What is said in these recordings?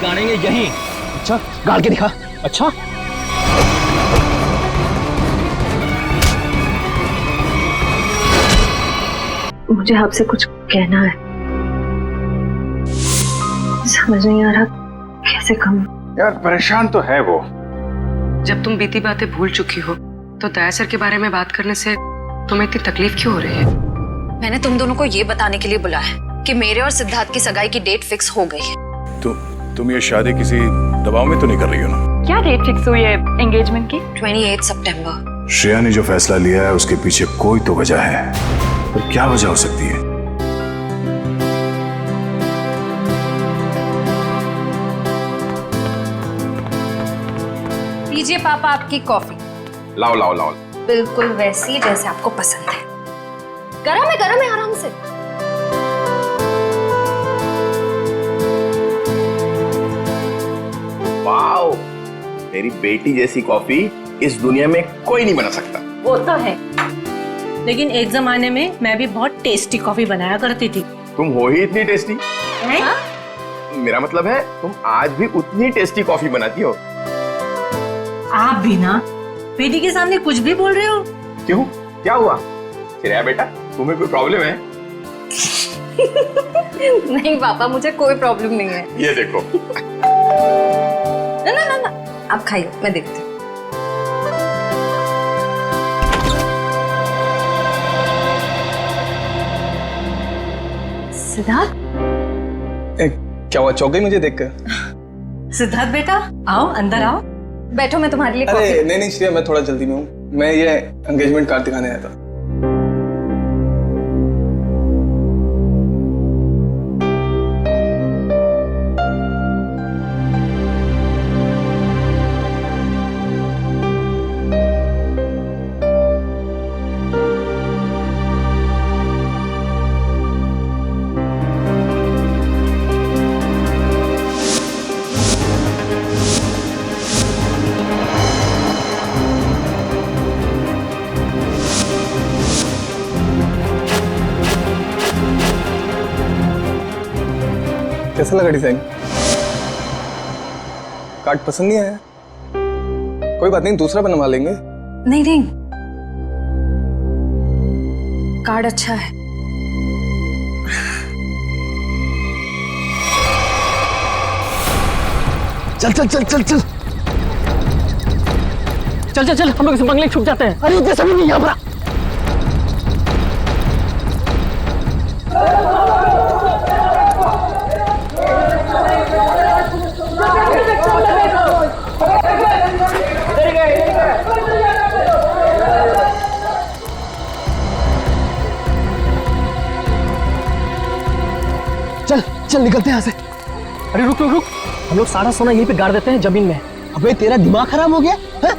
गाड़ेंगे यहीं। अच्छा, गाड़ के दिखा। अच्छा, मुझे आपसे कुछ कहना है, समझ नहीं आ रहा कैसे कहूँ। यार परेशान तो है वो। जब तुम बीती बातें भूल चुकी हो तो दया सर के बारे में बात करने से तुम्हें इतनी तकलीफ क्यों हो रही है? मैंने तुम दोनों को ये बताने के लिए बुलाया है कि मेरे और सिद्धार्थ की सगाई की डेट फिक्स हो गई है। तुम ये शादी किसी दबाव में तो नहीं कर रही हो ना? क्या डेट फिक्स हुई है एंगेजमेंट की? 28 सितंबर। श्रेया ने जो फैसला लिया है उसके पीछे कोई तो वजह है, पर क्या वजह हो सकती है? लीजिए पापा आपकी कॉफी। लाओ लाओ लाओ। बिल्कुल वैसी जैसे आपको पसंद है। गरम है आराम से। वाओ, मेरी बेटी जैसी कॉफी इस दुनिया में कोई नहीं बना सकता। वो तो है, लेकिन एक जमाने में मैं भी बहुत टेस्टी कॉफी बनाया करती थी। तुम हो ही इतनी टेस्टी। मेरा मतलब है तुम आज भी उतनी टेस्टी कॉफी बनाती हो। आप भी ना बेटी के सामने कुछ भी बोल रहे हो। क्यों, क्या हुआ? श्रेया बेटा, तुम्हें कोई प्रॉब्लम है? नहीं पापा, मुझे कोई प्रॉब्लम नहीं है। ये देखो। ना आप खाइए, मैं देखती हूँ। सिद्धार्थ, क्या हुआ, चौक गई मुझे देखकर? सिद्धार्थ बेटा आओ, अंदर आओ। बैठो, मैं तुम्हारे लिए अरे कॉफी। नहीं श्रेया, मैं थोड़ा जल्दी में हूँ। मैं ये एंगेजमेंट कार्ड दिखाने आया था। कैसा लगा डिजाइन? कार्ड पसंद नहीं आया? कोई बात नहीं, दूसरा बनवा लेंगे। नहीं, कार्ड अच्छा है। चल चल चल चल चल चल चल चल, हम लोग इस बंगले छुप जाते हैं। अरे जैसा भी नहीं यहाँ पर। चल चल निकलते हैं यहाँ से। अरे रुक रुक रुक, हम लोग सारा सोना यहीं पे गाड़ देते हैं जमीन में। अबे तेरा दिमाग खराब हो गया है?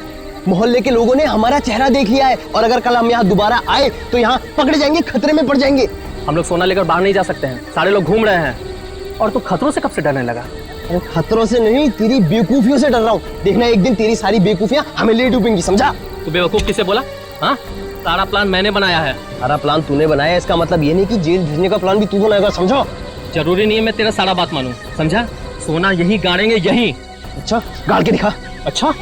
मोहल्ले के लोगों ने हमारा चेहरा देख लिया है, और अगर कल हम यहाँ दोबारा आए तो यहाँ पकड़े जाएंगे, खतरे में पड़ जाएंगे। हम लोग सोना लेकर बाहर नहीं जा सकते हैं, सारे लोग घूम रहे हैं। और तू खतरों से कब से डरने लगा? अरे खतरों से नहीं, तेरी बेवकूफियों से डर रहा हूँ। देखना एक दिन तेरी सारी बेवकूफियां हमें ले डूबेंगी, समझा? तू बेवकूफ किसे बोला? हाँ, सारा प्लान मैंने बनाया है। सारा प्लान तूने बनाया, इसका मतलब ये नहीं कि जेल भेजने का प्लान भी तू बनाएगा, समझो? जरूरी नहीं है मैं तेरा सारा बात मानूं, समझा? सोना यहीं गाड़ेंगे, यहीं। अच्छा, गाड़ के दिखा। अच्छा,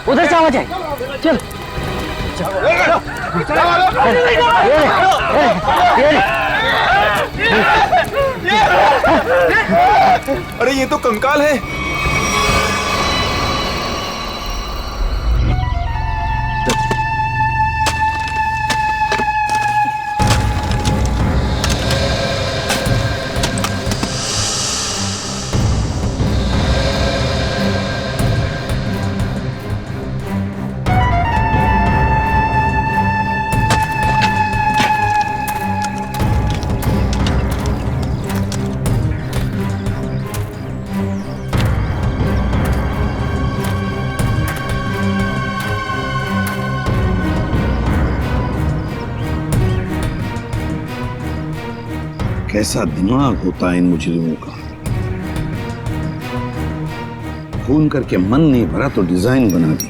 उधर से आवाज आई। चल अरे ये तो कंकाल है। कैसा दिमाग होता है इन मुजरिमों का। खून करके मन नहीं भरा तो डिजाइन बना दी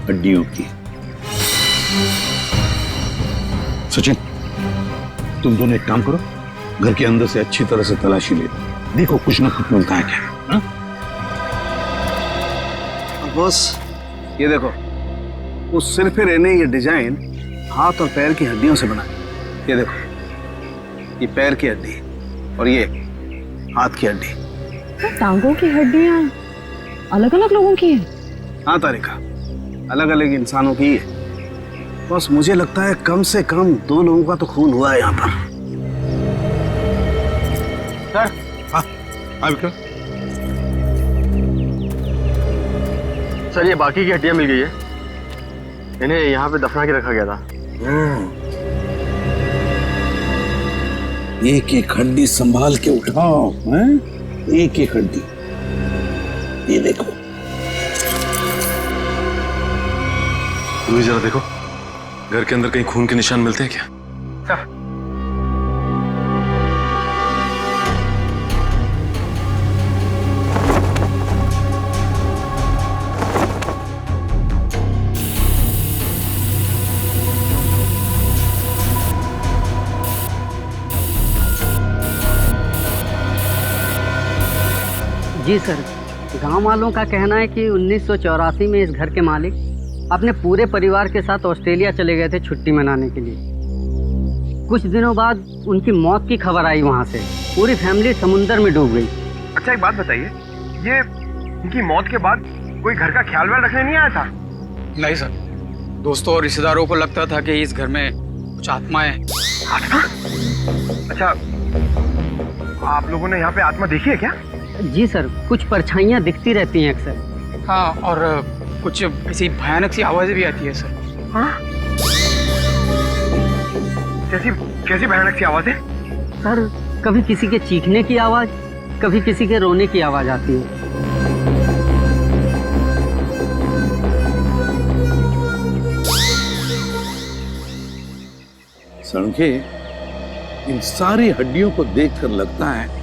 हड्डियों की। सचिन, तुम दोनों एक काम करो, घर के अंदर से अच्छी तरह से तलाशी ले लो, देखो कुछ ना कुछ मिलता है क्या। हा? बॉस ये देखो, उस सिर पे रहने ये डिजाइन हाथ और पैर की हड्डियों से बना है। ये देखो, ये पैर की हड्डी और ये हाथ की हड्डी। तो टांगों की हड्डियां अलग अलग लोगों की हैं? हाँ तारिका, अलग अलग इंसानों की है। बस मुझे लगता है कम से कम 2 लोगों का तो खून हुआ है यहाँ पर। सर। हाँ विक्रम। सर, ये बाकी की हड्डियां मिल गई है, इन्हें यहाँ पे दफना के रखा गया था। एक एक हड्डी संभाल के उठाओ, हैं? एक एक हड्डी। ये देखो, रूही जरा देखो, घर के अंदर कहीं खून के निशान मिलते हैं क्या? जी सर, गांव वालों का कहना है कि 1984 में इस घर के मालिक अपने पूरे परिवार के साथ ऑस्ट्रेलिया चले गए थे छुट्टी मनाने के लिए। कुछ दिनों बाद उनकी मौत की खबर आई वहां से। पूरी फैमिली समुंदर में डूब गई। अच्छा एक बात बताइए, ये इनकी मौत के बाद कोई घर का ख्याल व्याल रखने नहीं आया था? नहीं सर, दोस्तों और रिश्तेदारों को लगता था कि इस घर में कुछ आत्माएं। आत्मा? अच्छा, आप लोगों ने यहाँ पे आत्मा देखी है क्या? जी सर, कुछ परछाइयाँ दिखती रहती हैं अक्सर। हाँ, और कुछ ऐसी भयानक सी आवाजें भी आती है सर। हाँ? कैसी भयानक सी आवाजें? सर, कभी किसी के चीखने की आवाज, कभी किसी के रोने की आवाज आती है। सड़के, इन सारी हड्डियों को देखकर लगता है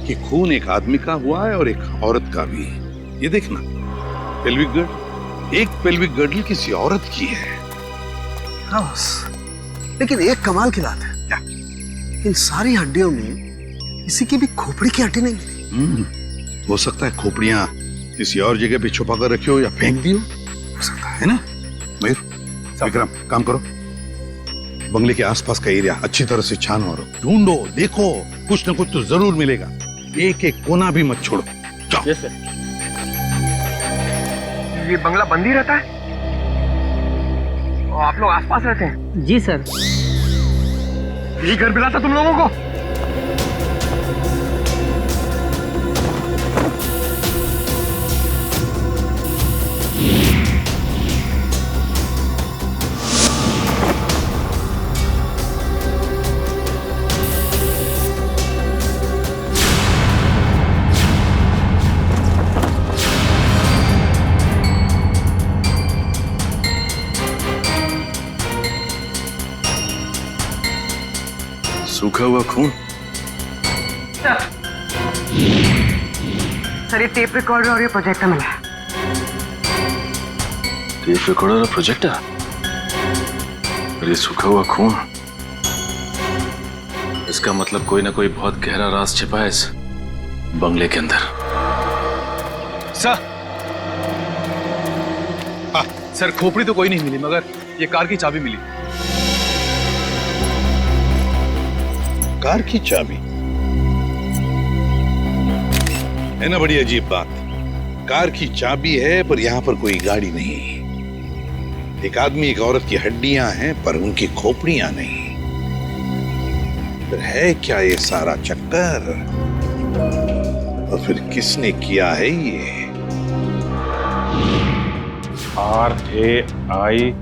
कि खून एक आदमी का हुआ है और एक औरत का भी। ये देखना, पेल्विक गर्ड, एक पेल्विक गर्डल किसी औरत की है। हाँ बस, लेकिन एक कमाल की बात है, क्या? इन सारी हड्डियों में किसी की भी खोपड़ी की हड्डी नहीं मिली। हो सकता है खोपड़ियां किसी और जगह पे छुपा कर रखी हो या फेंक दी हो सकता है ना। मयूर, विक्रम, काम करो, बंगले के आसपास का एरिया अच्छी तरह से छानो और ढूंढो, देखो कुछ न कुछ तो जरूर मिलेगा। एक एक कोना भी मत छोड़ो। जाओ। Yes sir. ये बंगला बंद ही रहता है और आप लोग आसपास रहते हैं? जी सर। यही घर मिला था तुम लोगों को? सूखा हुआ खून। सर, ये टेप रिकॉर्डर और ये प्रोजेक्टर मिला है। टेप रिकॉर्डर और प्रोजेक्टर और ये सूखा हुआ खून, इसका मतलब कोई ना कोई बहुत गहरा राज छिपा है इस बंगले के अंदर। सर, सर खोपड़ी तो कोई नहीं मिली, मगर ये कार की चाबी मिली। कार की चाबी है ना, बड़ी अजीब बात। कार की चाबी है पर यहाँ पर कोई गाड़ी नहीं। एक आदमी एक औरत की हड्डियां हैं पर उनकी खोपड़ियां नहीं। फिर है क्या ये सारा चक्कर? और फिर किसने किया है ये? RAIMA,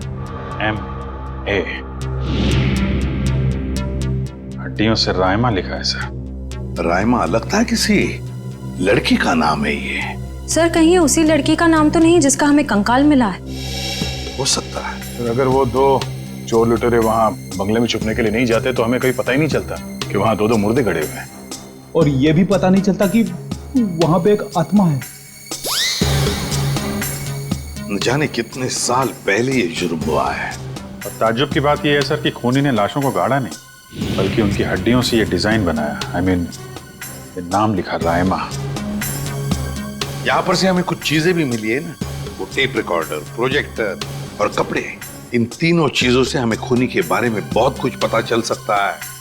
हड्डियों से रायमा लिखा है सर। रायमा लगता है किसी लड़की का नाम है ये। सर, कहीं उसी लड़की का नाम तो नहीं जिसका हमें कंकाल मिला है? हो सकता है। अगर वो 2 चोर लुटेरे वहां बंगले में छुपने के लिए नहीं जाते तो हमें कहीं पता ही नहीं चलता। कि वहां दो मुर्दे गड़े हुए हैं। और ये भी पता नहीं चलता कि वहां पे एक आत्मा है। न जाने कितने साल पहले ये जुर्म हुआ है। और ताज्जुब की बात यह है सर कि खूनी ने लाशों को गाड़ा नहीं, बल्कि उनकी हड्डियों से ये डिजाइन बनाया। आई मीन ये नाम लिखा रायमा। यहाँ पर से हमें कुछ चीजें भी मिली है ना, वो टेप रिकॉर्डर, प्रोजेक्टर और कपड़े। इन तीनों चीजों से हमें खूनी के बारे में बहुत कुछ पता चल सकता है।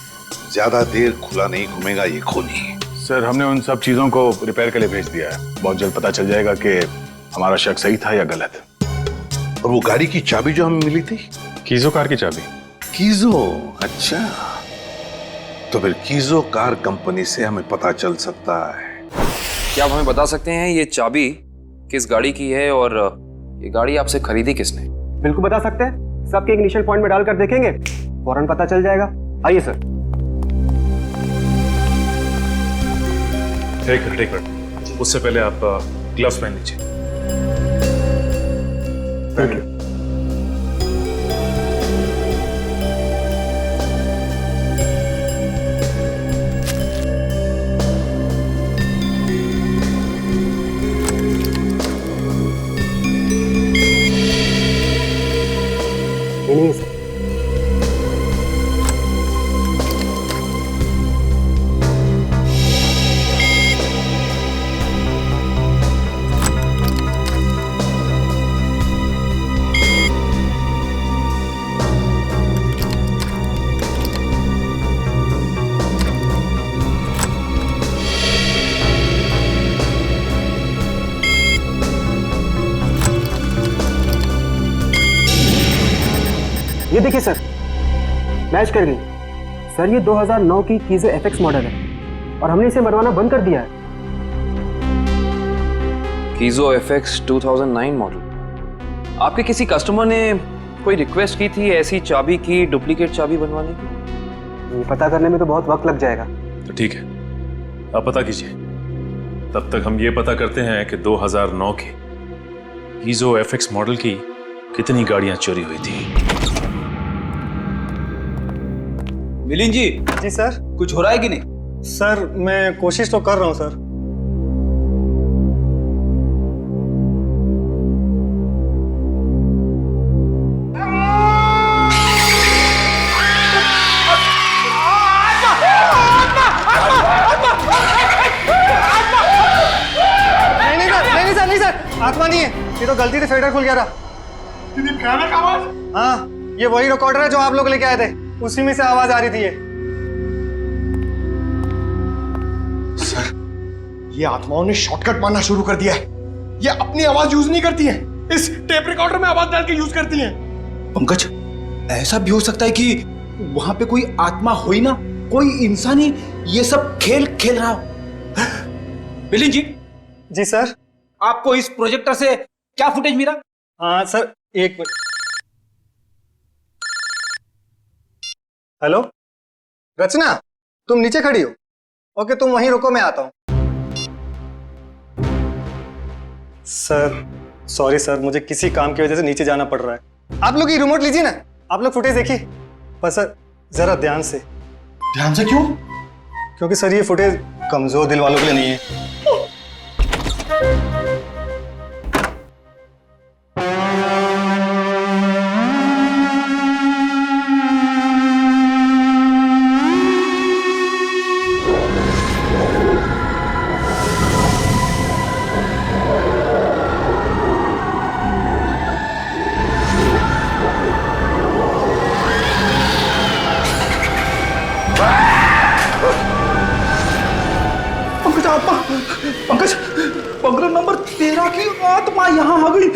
ज्यादा देर खुला नहीं घूमेगा ये खूनी। सर हमने उन सब चीजों को रिपेयर के लिए भेज दिया है। बहुत जल्द पता चल जाएगा कि हमारा शक सही था या गलत। और वो गाड़ी की चाबी जो हमें मिली थी, कीजो कार की चाबी। कीजो, अच्छा। तो फिर कीजो कार कंपनी से हमें पता चल सकता है। क्या आप हमें बता सकते हैं ये चाबी किस गाड़ी की है और ये गाड़ी आपसे खरीदी किसने? बिल्कुल बता सकते हैं। सबके इग्निशन पॉइंट में डालकर देखेंगे, फौरन पता चल जाएगा। आइए सर। एक मिनट, उससे पहले आप ग्लव्स पहन लीजिए। Thank you. नहीं सर। ये देखिए सर, मैच कर गई। सर ये 2009 की कीजो एफएक्स मॉडल है और हमने इसे बनवाना बंद कर दिया है। कीजो एफएक्स 2009 मॉडल। आपके किसी कस्टमर ने कोई रिक्वेस्ट की थी ऐसी चाबी की डुप्लीकेट चाबी बनवाने की? ये पता करने में तो बहुत वक्त लग जाएगा। तो ठीक है, आप पता कीजिए। तब तक हम ये पता करते हैं कि 2009 के कीजो एफएक्स मॉडल की कितनी गाड़ियां चोरी हुई थी। मिलिंद जी। जी सर। कुछ हो रहा है कि नहीं? सर मैं कोशिश तो कर रहा हूँ सर। नहीं सर, आत्मा नहीं है। ये तो गलती से फेडर खुल गया था। हाँ, ये वही रिकॉर्डर है जो आप लोग लेके आए थे, उसी में से आवाज आ रही थी। सर, ये आत्माओं ने शॉर्टकट मारना शुरू कर दिया है। ये अपनी आवाज यूज नहीं करती हैं, इस टेप रिकॉर्डर में आवाज डाल के यूज करती हैं। पंकज, ऐसा भी हो सकता है कि वहां पे कोई आत्मा हो ही ना, कोई इंसान ही ये सब खेल खेल रहा हो। मिलिंद जी। जी सर। आपको इस प्रोजेक्टर से क्या फुटेज मिला? हाँ सर, एक मिनट। हेलो रचना, तुम नीचे खड़ी हो? ओके, तुम वहीं रुको, मैं आता हूं। सर सॉरी सर, मुझे किसी काम की वजह से नीचे जाना पड़ रहा है। आप लोग ये रिमोट लीजिए ना, आप लोग फुटेज देखिए। पर सर जरा ध्यान से। ध्यान से क्यों? क्योंकि सर ये फुटेज कमजोर दिल वालों के लिए नहीं है। पंकज, बंगला नंबर 13 की आत्मा यहाँ आ गई।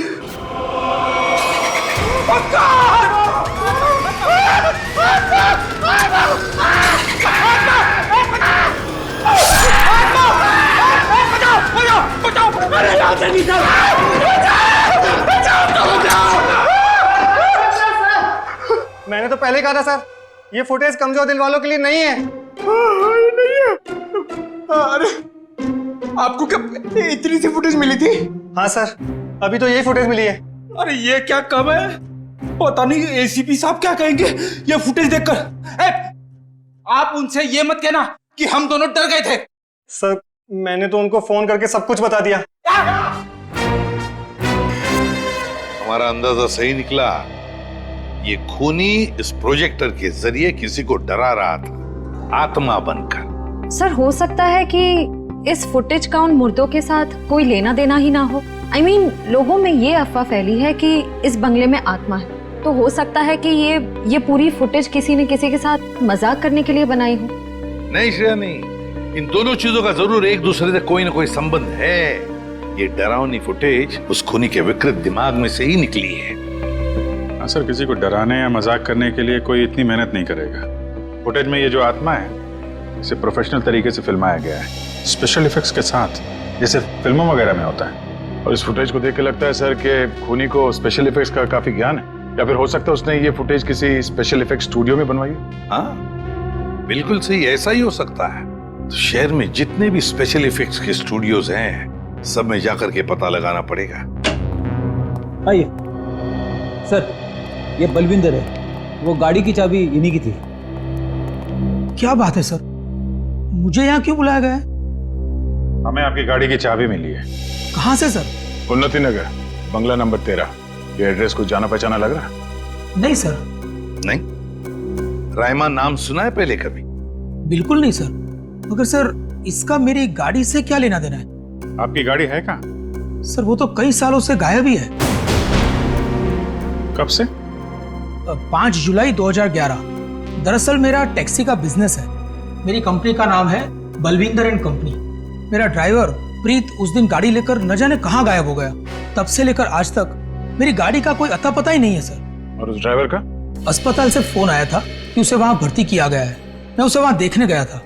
मैंने तो पहले कहा था सर, ये फुटेज कमजोर दिल वालों के लिए नहीं है। नहीं है। अरे आपको क्या इतनी सी फुटेज मिली थी? हाँ सर, अभी तो यही फुटेज मिली है। अरे ये क्या कम है, पता नहीं एसीपी साहब क्या कहेंगे ये फुटेज देखकर। आप उनसे ये मत कहना कि हम दोनों डर गए थे। सर मैंने तो उनको फोन करके सब कुछ बता दिया। हमारा अंदाजा सही निकला। ये खूनी इस प्रोजेक्टर के जरिए किसी को डरा रहा था, आत्मा बनकर। सर हो सकता है कि इस फुटेज का उन मुर्दों के साथ कोई लेना देना ही ना हो। I mean, लोगों में ये अफवाह फैली है कि इस बंगले में आत्मा है, तो हो सकता है कि ये पूरी फुटेज किसी ने किसी के साथ मजाक करने के लिए बनाई हो। नहीं श्रेया नहीं, इन दोनों चीजों का जरूर एक दूसरे से कोई ना कोई संबंध है। ये डरावनी फुटेज उस खूनी के विकृत दिमाग में से ही निकली है। हाँ सर, किसी को डराने या मजाक करने के लिए कोई इतनी मेहनत नहीं करेगा। फुटेज में ये जो आत्मा है इसे प्रोफेशनल तरीके से फिल्माया गया है, स्पेशल इफेक्ट्स के साथ, जैसे फिल्मों वगैरह में होता है। और इस फुटेज को देख के लगता है सर कि खूनी को स्पेशल इफेक्ट्स का काफी ज्ञान है, या फिर हो सकता है उसने ये फुटेज किसी स्पेशल इफेक्ट स्टूडियो में बनवाई है। हाँ बिल्कुल सही, ऐसा ही हो सकता है। तो शहर में जितने भी स्पेशल इफेक्ट्स के स्टूडियोज हैं, सब में जाकर के पता लगाना पड़ेगा। आइए सर, ये बलविंदर है, वो गाड़ी की चाबी इन्हीं की थी। क्या बात है सर, मुझे यहाँ क्यों बुलाया गया है? हमें आपकी गाड़ी की चाबी मिली है। कहाँ से सर? उन्नति नगर, बंगला नंबर 13। ये एड्रेस कुछ जाना पहचाना लग रहा? नहीं सर। नहीं? रायमा नाम सुना है पहले कभी? बिल्कुल नहीं सर। मगर सर इसका मेरी गाड़ी से क्या लेना देना है? आपकी गाड़ी है कहाँ? सर वो तो कई सालों से गायब ही है। कब से? 5 जुलाई 2011। दरअसल मेरा टैक्सी का बिजनेस है। मेरी कंपनी का नाम है बलविंदर एंड कंपनी। मेरा ड्राइवर प्रीत उस दिन गाड़ी लेकर न जाने कहाँ गायब हो गया। तब से लेकर आज तक मेरी गाड़ी का कोई अता पता ही नहीं है सर। और उस ड्राइवर का? अस्पताल से फोन आया था कि उसे वहां भर्ती किया गया है। मैं उसे वहां देखने गया था।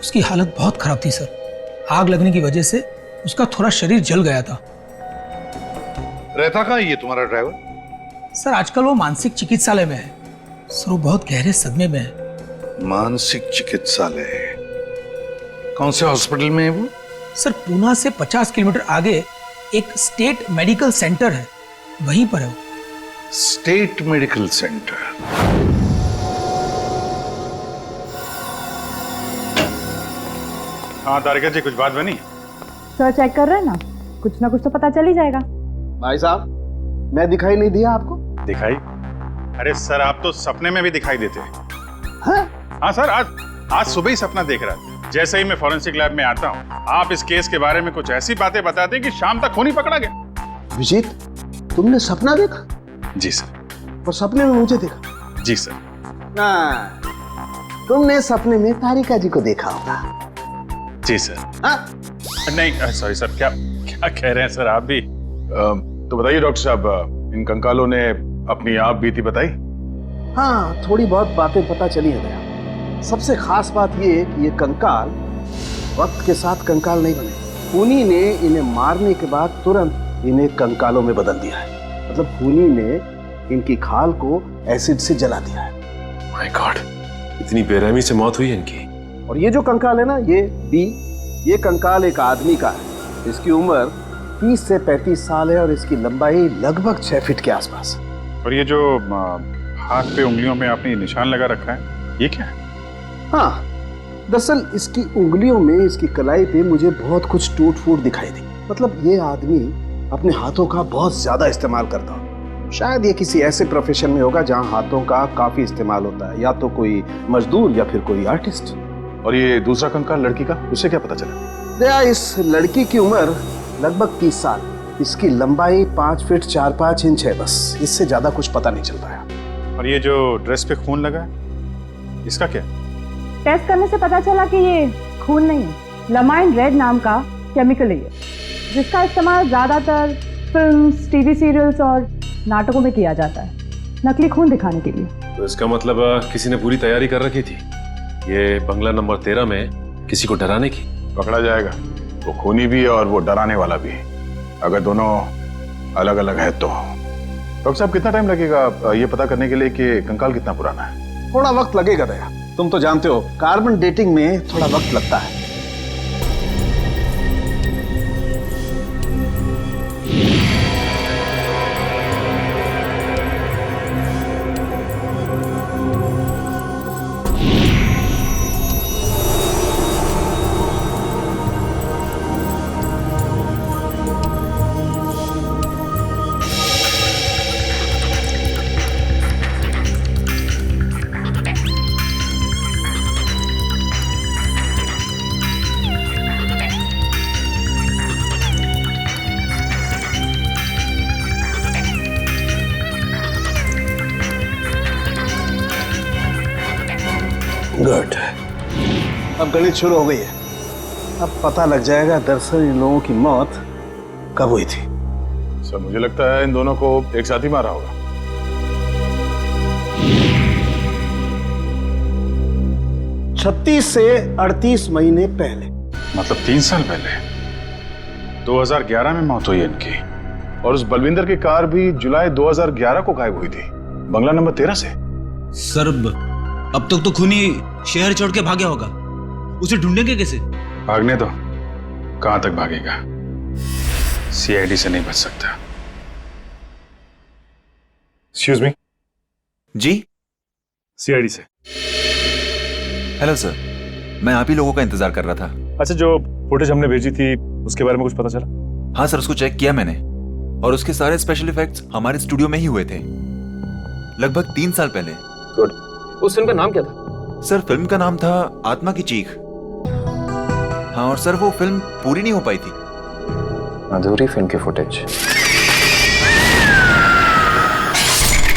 उसकी हालत बहुत खराब थी सर। आग लगने की वजह से उसका थोड़ा शरीर जल गया था। रहता कहाँ ये तुम्हारा ड्राइवर? सर आजकल वो मानसिक चिकित्सालय में है। सर वो बहुत गहरे सदमे में है। मानसिक चिकित्सालय? कौन से हॉस्पिटल में है वो? सर पूना से 50 किलोमीटर आगे एक स्टेट मेडिकल सेंटर है, वहीं पर है वो। State medical centre? हाँ तारिका जी, कुछ बात बनी? सर चेक कर रहे हैं ना, कुछ ना कुछ तो पता चल ही जाएगा। भाई साहब, मैं दिखाई नहीं दिया आपको? दिखाई? अरे सर आप तो सपने में भी दिखाई देते हैं। हाँ सर, आज सुबह ही सपना देख रहा था। जैसे ही मैं फॉरेंसिक लैब में आता हूँ, आप इस केस के बारे में कुछ ऐसी बातें बताते हैं कि शाम तक खूनी पकड़ा गया। विजीत, तुमने सपना देखा? जी सर। और सपने में मुझे देखा? जी सर। तुमने सपने में तारिका जी को देखा होगा। जी सर। नहीं सॉरी सर, क्या कह रहे हैं सर आप भी? तो बताइए डॉक्टर साहब, इन कंकालों ने अपनी आप बीती बताई? हाँ, थोड़ी बहुत बातें पता चली है भैया। सबसे खास बात ये कि ये कंकाल वक्त के साथ कंकाल नहीं बने। खूनी ने इन्हें मारने के बाद तुरंत इन्हें कंकालों में बदल दिया है। मतलब खूनी ने इनकी खाल को एसिड से जला दिया है। माय गॉड, इतनी बेरहमी से मौत हुई इनकी। और ये जो कंकाल है ना, ये कंकाल एक आदमी का है। इसकी उम्र 30 से 35 साल है और इसकी लंबाई लगभग 6 फीट के आसपास। और ये जो हाथ पे उंगलियों में आपने निशान लगा रखा है, ये क्या है? हाँ, दरअसल इसकी उंगलियों में, इसकी कलाई पे मुझे बहुत कुछ टूट फूट दिखाई दी। मतलब ये आदमी अपने हाथों का बहुत ज्यादा इस्तेमाल करता हो। शायद ये किसी ऐसे प्रोफेशन में होगा जहाँ हाथों का काफी इस्तेमाल होता है, या तो कोई मजदूर या फिर कोई आर्टिस्ट। और ये दूसरा कंकाल लड़की का, उसे क्या पता चला? दया, इस लड़की की उम्र लगभग 30 साल। इसकी लंबाई 5 फीट 4-5 इंच है, बस इससे ज्यादा कुछ पता नहीं चल पाया। और ये जो ड्रेस पे खून लगा है, इसका क्या? टेस्ट करने से पता चला कि ये खून नहीं है, लमाइन रेड नाम का केमिकल है, जिसका इस्तेमाल ज्यादातर फिल्म्स, टीवी सीरियल्स और नाटकों में किया जाता है नकली खून दिखाने के लिए। तो इसका मतलब किसी ने पूरी तैयारी कर रखी थी ये बंगला नंबर 13 में किसी को डराने की। पकड़ा जाएगा, वो खूनी भी और वो डराने वाला भी, अगर दोनों अलग अलग है तो। डॉक्टर साहब, कितना टाइम लगेगा ये पता करने के लिए कि कंकाल कितना पुराना है? थोड़ा वक्त लगेगा दया, तुम तो जानते हो कार्बन डेटिंग में थोड़ा वक्त लगता है। अब गणित शुरू हो गई है। अब पता लग जाएगा दरअसल इन लोगों की मौत कब हुई थी। सर मुझे लगता है इन दोनों को एक साथ ही मारा होगा। छत्तीस से 38 महीने पहले, मतलब 3 साल पहले 2011 में मौत हुई इनकी। और उस बलविंदर की कार भी जुलाई 2011 को गायब हुई थी, बंगला नंबर 13 से। सर अब तक तो खूनी शहर छोड़ के भागा होगा, उसे ढूंढेंगे कैसे? भागने दो, कहां तक भागेगा? सीआईडी से नहीं बच सकता। Excuse me. जी सीआईडी से। हेलो सर, मैं आप ही लोगों का इंतजार कर रहा था। अच्छा, जो फुटेज हमने भेजी थी उसके बारे में कुछ पता चला? हाँ सर, उसको चेक किया मैंने और उसके सारे स्पेशल इफेक्ट्स हमारे स्टूडियो में ही हुए थे, लगभग 3 साल पहले। गुड। उस फिल्म का नाम क्या था? सर फिल्म का नाम था आत्मा की चीख। हाँ, और सर वो फिल्म पूरी नहीं हो पाई थी। अधूरी फिल्म की फुटेज।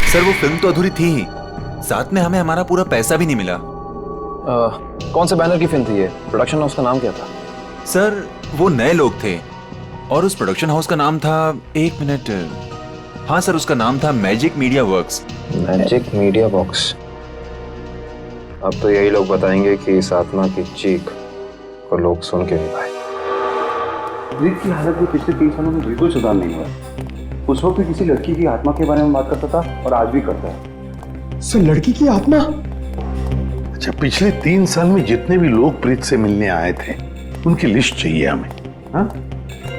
सर वो फिल्म तो अधूरी थी ही, साथ में हमें हमारा पूरा पैसा भी नहीं मिला। कौन से बैनर की फिल्म थी ये? प्रोडक्शन हाउस का नाम क्या था? सर वो नए लोग थे और उस प्रोडक्शन हाउस का नाम था, 1 मिनट, हाँ सर उसका नाम था magic media works. Magic media box. अब तो यही लोग बताएंगे कि इस आत्मा की चीख को लोग सुन क्यों नहीं पाए। ब्रीत की हालत भी पिछले 3 सालों में बिल्कुल सुधार नहीं हुआ। उस वक्त भी किसी लड़की की आत्मा के बारे में बात करता था और आज भी करता है। सर लड़की की आत्मा? अच्छा, पिछले 3 साल में जितने भी लोग प्रीत से मिलने आए थे उनकी लिस्ट चाहिए हमें। हाँ,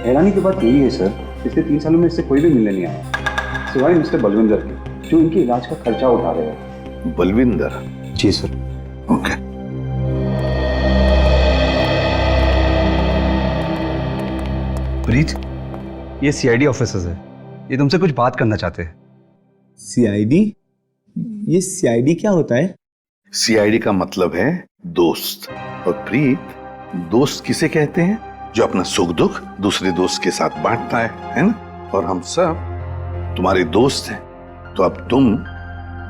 हैरानी की बात यही है सर, पिछले 3 सालों में इससे कोई भी मिलने नहीं आया सिवाय मिस्टर बलविंदर के, जो इनके इलाज का खर्चा उठा रहे हैं। बलविंदर? जी सर। ओके। प्रीत, ये सीआईडी ऑफिसर्स है, ये तुमसे कुछ बात करना चाहते हैं। सीआईडी? ये सीआईडी क्या होता है? सीआईडी का मतलब है दोस्त। और प्रीत, दोस्त किसे कहते हैं? जो अपना सुख दुख दूसरे दोस्त के साथ बांटता है ना? और हम सब तुम्हारे दोस्त हैं, तो अब तुम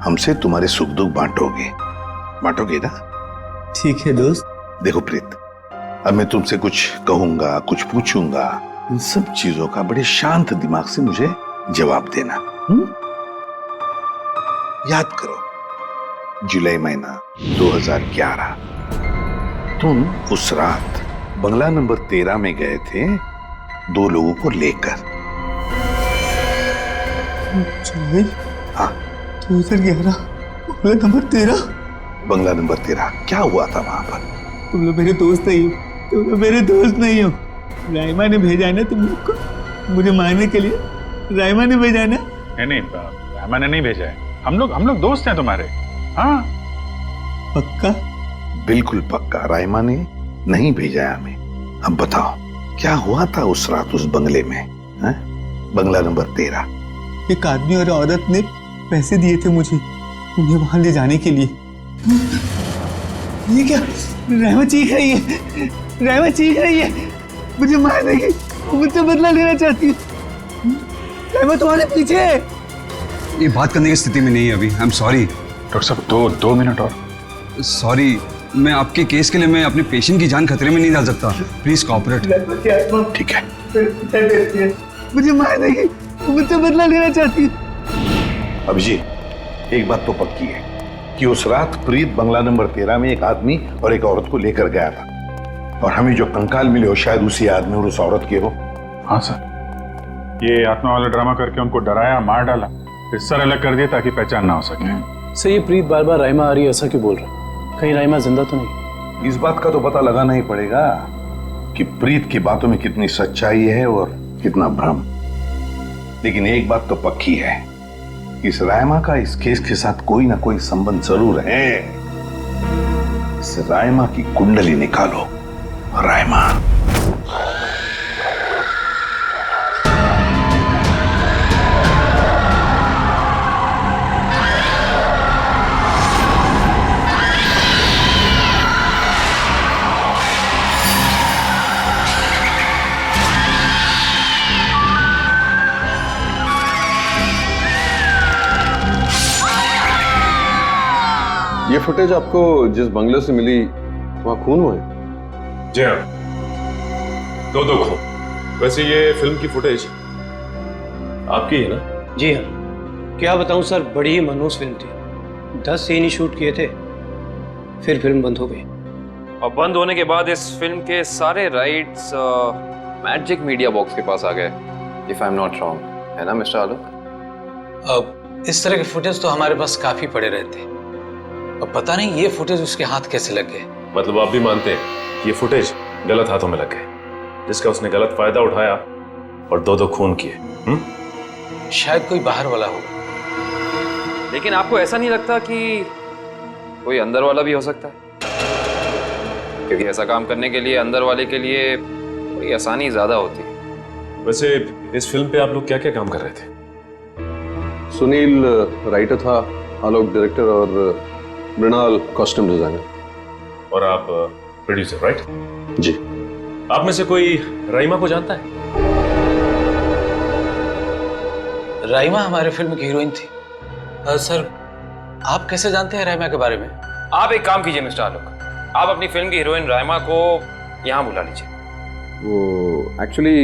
हमसे तुम्हारे सुख दुख बांटोगे ना? ठीक है दोस्त। देखो प्रीत, अब मैं तुमसे कुछ कहूंगा, कुछ पूछूंगा, इन सब चीजों का बड़े शांत दिमाग से मुझे जवाब देना। याद करो, जुलाई महीना 2011, तुम उस रात बंगला नंबर 13 में गए थे 2 लोगों को लेकर। हाँ, 2011 बंगला नंबर 13। बंगला नंबर 13, क्या हुआ था वहां पर? तुम लोग मेरे दोस्त नहीं हो, तुम लोग मेरे दोस्त नहीं हो। राइमा ने भेजा है ना तुम लोग को मुझे मारने के लिए। राइमा ने भेजा है ना? नहीं, राइमा ने नहीं भेजा है। हम लोग दोस्त हैं तुम्हारे। हाँ पक्का? बिल्कुल पक्का, राइमा ने नहीं भेजा है हमें। अब बताओ क्या हुआ था उस रात उस बंगले में, है? बंगला नंबर 13। एक आदमी और औरत ने पैसे दिए थे मुझे उन्हें वहां ले जाने के लिए। ये क्या? राइमा चीख रही है, राइमा चीख रही है, मुझे मार देगी, मुझसे बदला लेना चाहती है। राइमा तुम्हारे पीछे है। ये बात करने की स्थिति में नहीं है अभी। आई एम सॉरी डॉक्टर साहब, 2 मिनट और। सॉरी, मैं आपके केस के लिए मैं अपने पेशेंट की जान खतरे में नहीं डाल सकता। Please cooperate. ठीक है। मुझे मार देगी, मुझसे बदला लेना चाहती है। अभिजीत, एक बात तो पक्की है कि उस रात प्रीत बंगला नंबर 13 में एक आदमी और एक औरत को लेकर गया था, और हमें जो कंकाल मिले हो शायद उसी आदमी और उस औरत के हो। हाँ सर, ये आत्मा वाला ड्रामा करके उनको डराया, मार डाला, फिर सर अलग कर दिया ताकि पहचान ना हो सके। सर ये प्रीत बार बार राइमा आ रही है ऐसा क्यों बोल रहा है? कहीं राइमा जिंदा तो नहीं? इस बात का तो पता लगाना ही पड़ेगा कि प्रीत की बातों में कितनी सच्चाई है और कितना भ्रम। लेकिन एक बात तो पक्की है, इस राइमा का इस केस के साथ कोई ना कोई संबंध जरूर है। इस राइमा की कुंडली निकालो। राइमा। ये फुटेज आपको जिस बंगले से मिली वहाँ खून हुआ है? जी हाँ, दो खो। वैसे ये फिल्म की फुटेज आपकी है ना? जी हाँ, क्या बताऊं सर, बड़ी ही मनहूस फिल्म थी। 10 सीन ही शूट किए थे, फिर फिल्म बंद हो गई। और बंद होने के बाद इस फिल्म के सारे राइट्स मैजिक मीडिया बॉक्स के पास आ गए, if I am not wrong, है ना मिस्टर आलोक? अब इस तरह के फुटेज तो हमारे पास काफी पड़े रहते, अब पता नहीं ये फुटेज उसके हाथ कैसे लग गए। मतलब आप भी मानते हैं ये फुटेज गलत हाथों में लग गए, जिसका उसने गलत फायदा उठाया और दो खून किए? शायद कोई बाहर वाला होगा। लेकिन आपको ऐसा नहीं लगता कि कोई अंदर वाला भी हो सकता है? क्योंकि ऐसा काम करने के लिए अंदर वाले के लिए थोड़ी आसानी ज्यादा होती है। वैसे इस फिल्म पे आप लोग क्या क्या काम कर रहे थे? सुनील राइटर था, आलोक डायरेक्टर और मृणाल कॉस्ट्यूम डिजाइनर। और आप प्रोड्यूसर, राइट? जी। आप में से कोई राइमा को जानता है? राइमा हमारे फिल्म की हीरोइन थी। सर, आप कैसे जानते हैं राइमा के बारे में? आप एक काम कीजिए मिस्टर आलोक, आप अपनी फिल्म की हीरोइन राइमा को यहाँ बुला लीजिए। वो एक्चुअली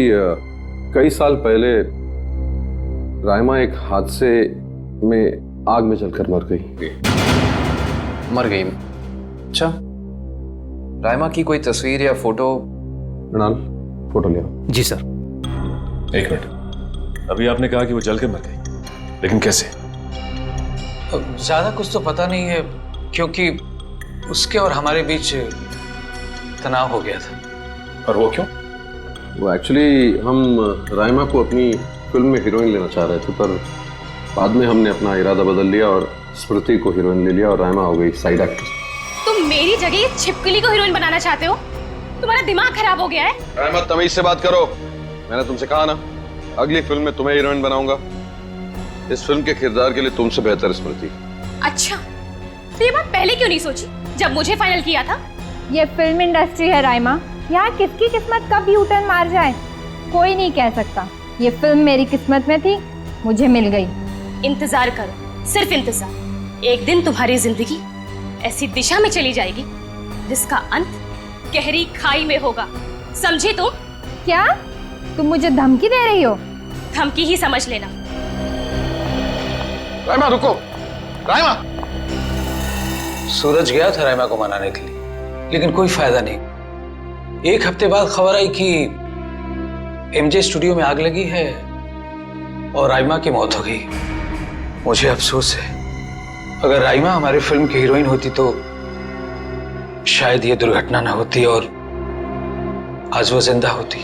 कई साल पहले राइमा एक हादसे में आग में जलकर मर गई। मर गई? अच्छा, राइमा की कोई तस्वीर या फोटो? मृणाल, फोटो ले आओ। जी सर। एक मिनट, अभी आपने कहा कि वो जल के मर गई, लेकिन कैसे? ज्यादा कुछ तो पता नहीं है, क्योंकि उसके और हमारे बीच तनाव हो गया था। और वो क्यों? वो एक्चुअली हम राइमा को अपनी फिल्म में हीरोइन लेना चाह रहे थे, पर बाद में हमने अपना इरादा बदल लिया और स्मृति को हीरोइन ले लिया और राइमा हो गई साइड एक्ट्रेस। तुम मेरी जगह ये छिपकली को हीरोइन बनाना चाहते हो? तुम्हारा दिमाग खराब हो गया है? राइमा, तमीज से बात करो। मैंने तुमसे कहा ना, अगली फिल्म में तुम्हें हीरोइन बनाऊंगा। इस फिल्म के किरदार के लिए तुमसे बेहतर स्मृति। अच्छा, तो ये बात पहले क्यों नहीं सोची जब मुझे फाइनल किया था? ये फिल्म इंडस्ट्री है राइमा, यहाँ किसकी किस्मत कब यू टर्न मार जाए कोई नहीं कह सकता। ये फिल्म मेरी किस्मत में थी, मुझे मिल गई। इंतजार करो, सिर्फ इंतजार। एक दिन तुम्हारी जिंदगी ऐसी दिशा में चली जाएगी जिसका अंत गहरी खाई में होगा, समझी तुम? क्या तुम मुझे धमकी दे रही हो? धमकी ही समझ लेना। राइमा रुको, राइमा। सूरज गया था राइमा को मनाने के लिए, लेकिन कोई फायदा नहीं। एक हफ्ते बाद खबर आई कि एमजे स्टूडियो में आग लगी है और राइमा की मौत हो गई। मुझे अफसोस है, अगर राइमा हमारी फिल्म की हीरोइन होती तो शायद ये दुर्घटना ना होती और आज वो जिंदा होती।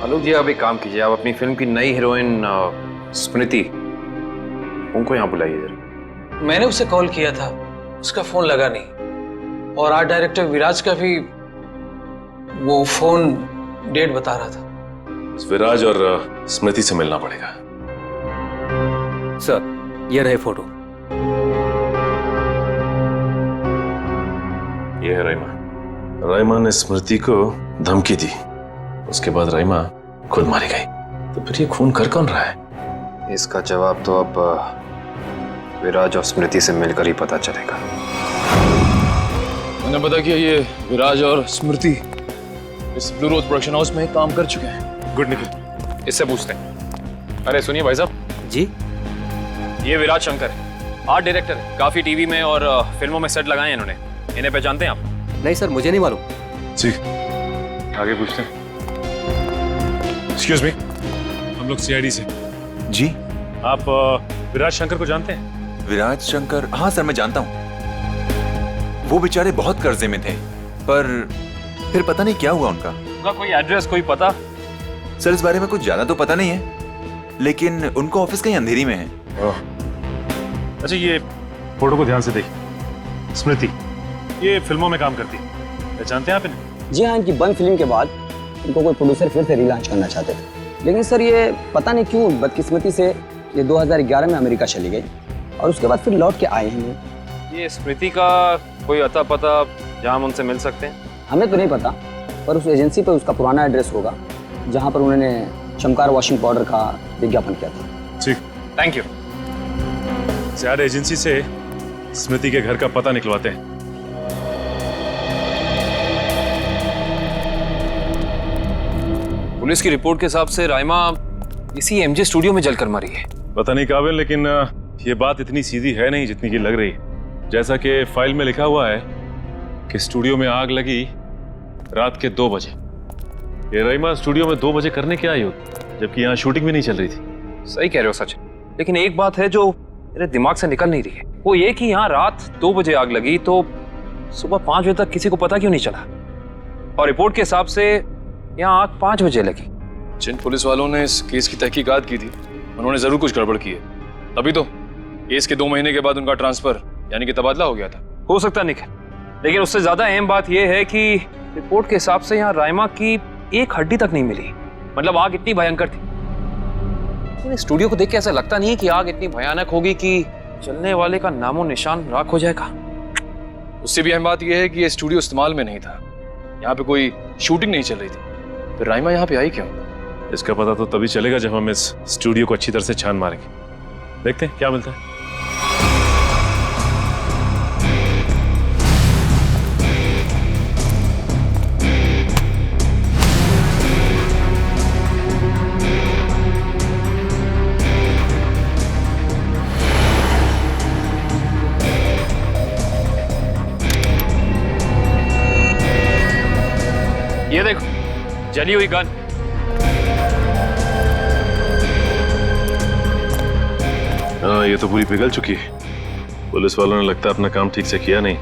आलोक जी, आप एक काम कीजिए, आप अपनी फिल्म की नई हीरोइन स्मृति, उनको यहाँ बुलाइए जरा। मैंने उसे कॉल किया था, उसका फोन लगा नहीं, और आर्ट डायरेक्टर विराज का भी वो फोन डेट बता रहा था। विराज और स्मृति से मिलना पड़ेगा। सर, ये रहे फोटो। ये है राइमा। राइमा ने स्मृति को धमकी दी, उसके बाद राइमा खुद मारी गई। तो फिर ये खून कर कौन रहा है? इसका जवाब तो अब विराज और स्मृति से मिलकर ही पता चलेगा। मैंने पता किया, ये विराज और स्मृति इस ब्लू रोज प्रोडक्शन हाउस में काम कर चुके हैं। गुड निकल, इससे पूछते हैं। अरे सुनिए भाई साहब जी, ये विराज शंकर है, आर्ट डायरेक्टर है, काफी टीवी में और फिल्मों में सेट लगाए हैं इन्होंने। इन्हें पहचानते हैं आप? नहीं सर, मुझे नहीं मालूम। जी, आगे पूछते हैं। एक्सक्यूज मी, हम लोग सीआईडी से। जी। आप विराज शंकर को जानते हैं? विराज शंकर? हाँ सर, मैं जानता हूँ। वो बेचारे बहुत कर्जे में थे, पर फिर पता नहीं क्या हुआ उनका। उनका कोई एड्रेस, कोई पता? सर, इस बारे में कुछ ज्यादा तो पता नहीं है, लेकिन उनको ऑफिस कहीं अंधेरी में है। अच्छा, ये फोटो को ध्यान से देखिए। स्मृति ये फिल्मों में काम करती है, पहचानते हैं आप इन्हें? जी हाँ, इनकी बंद फिल्म के बाद इनको कोई प्रोड्यूसर फिर से रिलॉन्च करना चाहते थे, लेकिन सर ये पता नहीं क्यों बदकिस्मती से ये 2011 में अमेरिका चली गई और उसके बाद फिर लौट के आए हैं। ये स्मृति का कोई अता पता जहाँ हम उनसे मिल सकते हैं? हमें तो नहीं पता, पर उस एजेंसी पर उसका पुराना एड्रेस होगा जहाँ पर उन्होंने चमकार वॉशिंग पाउडर का विज्ञापन किया था। ठीक, थैंक यू। ज्यादा एजेंसी से स्मृति के घर का पता निकलवाते हैं। पुलिस की रिपोर्ट के हिसाब से राइमा इसी एमजे स्टूडियो में जलकर मरी है। पता नहीं काबिल, लेकिन ये बात इतनी सीधी है नहीं जितनी की लग रही है। जैसा कि फाइल में लिखा हुआ है कि स्टूडियो में आग लगी रात के 2 बजे। ये राइमा स्टूडियो में 2 बजे करने क्या आई होती, जबकि यहाँ शूटिंग भी नहीं चल रही थी। सही कह रहे हो सच, लेकिन एक बात है जो मेरे दिमाग से निकल नहीं रही है, वो ये कि यहाँ रात 2 बजे आग लगी तो सुबह 5 बजे तक किसी को पता क्यों नहीं चला? और रिपोर्ट के हिसाब से यहाँ आग 5 बजे लगी। जिन पुलिस वालों ने इस केस की तहकीकात की थी उन्होंने जरूर कुछ गड़बड़ की है, तभी तो केस के 2 महीने के बाद उनका ट्रांसफर यानी कि तबादला हो गया था। हो सकता निखिल, लेकिन उससे ज्यादा अहम बात यह है कि रिपोर्ट के हिसाब से यहाँ राइमा की एक हड्डी तक नहीं मिली। मतलब आग इतनी भयंकर थी। लेकिन स्टूडियो को देख के ऐसा लगता नहीं है कि आग इतनी भयानक होगी कि जलने वाले का नामो निशान राख हो जाएगा। उससे भी अहम बात यह है कि ये स्टूडियो इस्तेमाल में नहीं था, यहाँ पे कोई शूटिंग नहीं चल रही थी। फिर राइमा यहाँ पे आई क्यों? इसका पता तो तभी चलेगा जब हम इस स्टूडियो को अच्छी तरह से छान मारेंगे। देखते हैं क्या मिलता है। ये देखो जली हुई गन। हाँ, ये तो पूरी पिघल चुकी है। पुलिस वालों ने लगता है अपना काम ठीक से किया नहीं,